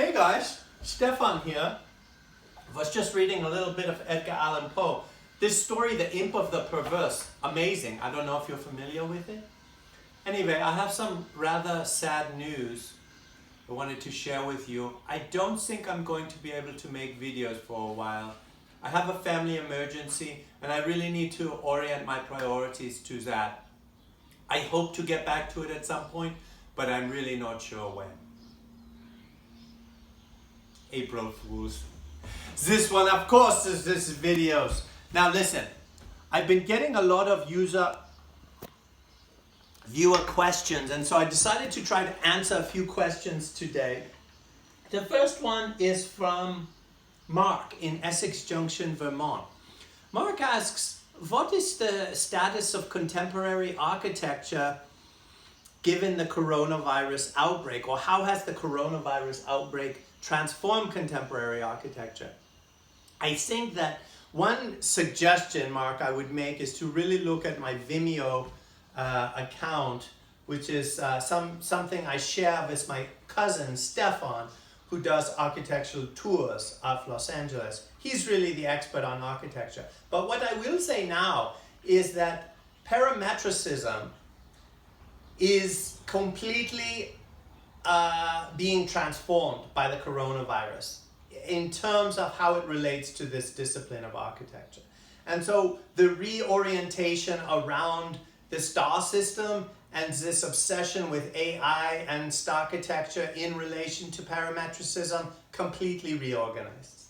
Hey guys, Stephan here. I was just reading a little bit of Edgar Allan Poe. This story, The Imp of the Perverse, amazing. I don't know if you're familiar with it. Anyway, I have some rather sad news I wanted to share with you. I don't think I'm going to be able to make videos for a while. I have a family emergency and I really need to orient my priorities to that. I hope to get back to it at some point, but I'm really not sure when. April Fools. This one, of course, is this videos. Now listen, I've been getting a lot of viewer questions, and so I decided to try to answer a few questions today. The first one is from Mark in Essex Junction, Vermont. Mark asks, what is the status of contemporary architecture given the coronavirus outbreak, or how has the coronavirus outbreak transformed contemporary architecture? I think that one suggestion, Mark, I would make is to really look at my Vimeo account, which is something I share with my cousin Stephan, who does architectural tours of Los Angeles. He's really the expert on architecture. But what I will say now is that parametricism is completely being transformed by the coronavirus in terms of how it relates to this discipline of architecture. And so the reorientation around the star system and this obsession with AI and architecture in relation to parametricism completely reorganized.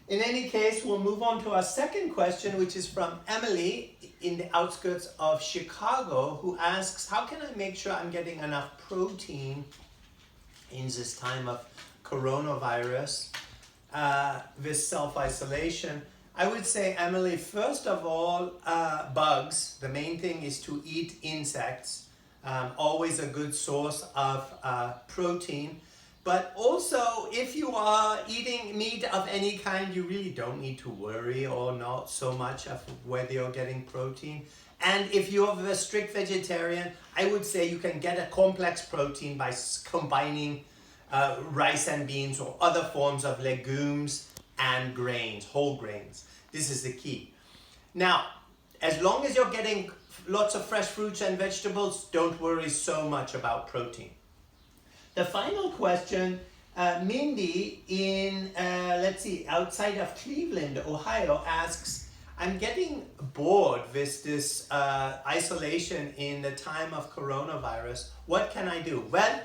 In any case, we'll move on to our second question, which is from Emily in the outskirts of Chicago, who asks, how can I make sure I'm getting enough protein in this time of coronavirus with self-isolation? I would say, Emily, first of all, bugs. The main thing is to eat insects. Always a good source of protein. But also, if you are eating meat of any kind, you really don't need to worry or not so much of whether you're getting protein. And if you're a strict vegetarian, I would say you can get a complex protein by combining rice and beans or other forms of legumes and grains, whole grains. This is the key. Now, as long as you're getting lots of fresh fruits and vegetables, don't worry so much about protein. The final question, Mindy in, outside of Cleveland, Ohio, asks, I'm getting bored with this isolation in the time of coronavirus. What can I do? Well,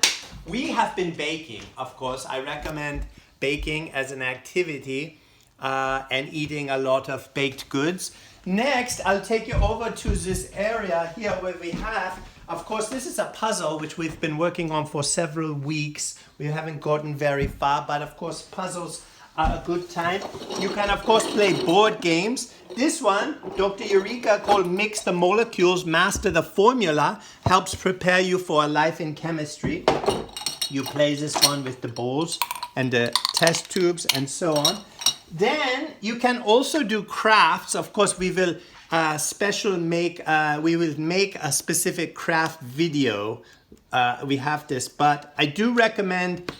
we have been baking, of course. I recommend baking as an activity and eating a lot of baked goods. Next, I'll take you over to this area here where we have, of course, this is a puzzle which we've been working on for several weeks. We haven't gotten very far, but of course, puzzles are a good time. You can, of course, play board games. This one, Dr. Eureka, called Mix the Molecules, Master the Formula, helps prepare you for a life in chemistry. You play this one with the balls and the test tubes and so on. Then you can also do crafts. Of course, we will make a specific craft video. We have this, but I do recommend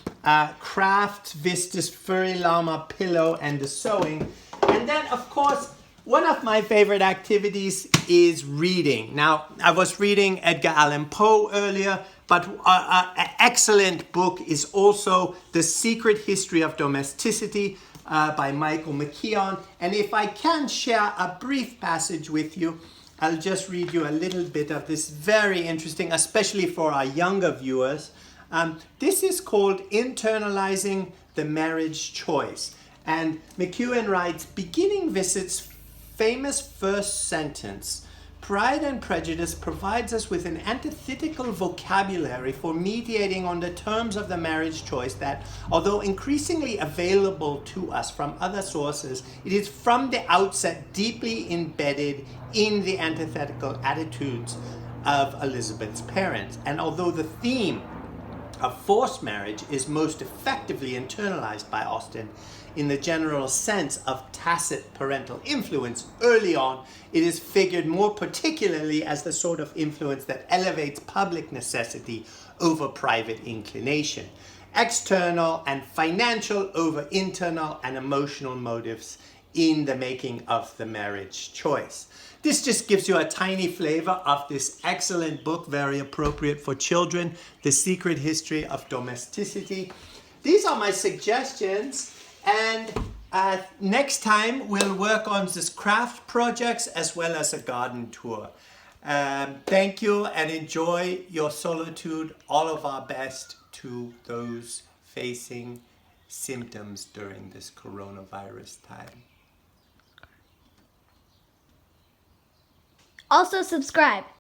craft with this furry llama pillow and the sewing. And then, of course, one of my favorite activities is reading. Now, I was reading Edgar Allan Poe earlier, but an excellent book is also The Secret History of Domesticity by Michael McKeown. And if I can share a brief passage with you, I'll just read you a little bit of this, very interesting, especially for our younger viewers. This is called Internalizing the Marriage Choice. And McKeown writes, beginning with its famous first sentence, Pride and Prejudice provides us with an antithetical vocabulary for mediating on the terms of the marriage choice that, although increasingly available to us from other sources, it is from the outset deeply embedded in the antithetical attitudes of Elizabeth's parents. And although the theme of forced marriage is most effectively internalized by Austen, in the general sense of tacit parental influence early on, it is figured more particularly as the sort of influence that elevates public necessity over private inclination. external and financial over internal and emotional motives in the making of the marriage choice. This just gives you a tiny flavor of this excellent book, very appropriate for children, The Secret History of Domesticity. These are my suggestions, and next time we'll work on this craft projects as well as a garden tour. Thank you and enjoy your solitude. All of our best to those facing symptoms during this coronavirus time. Also subscribe.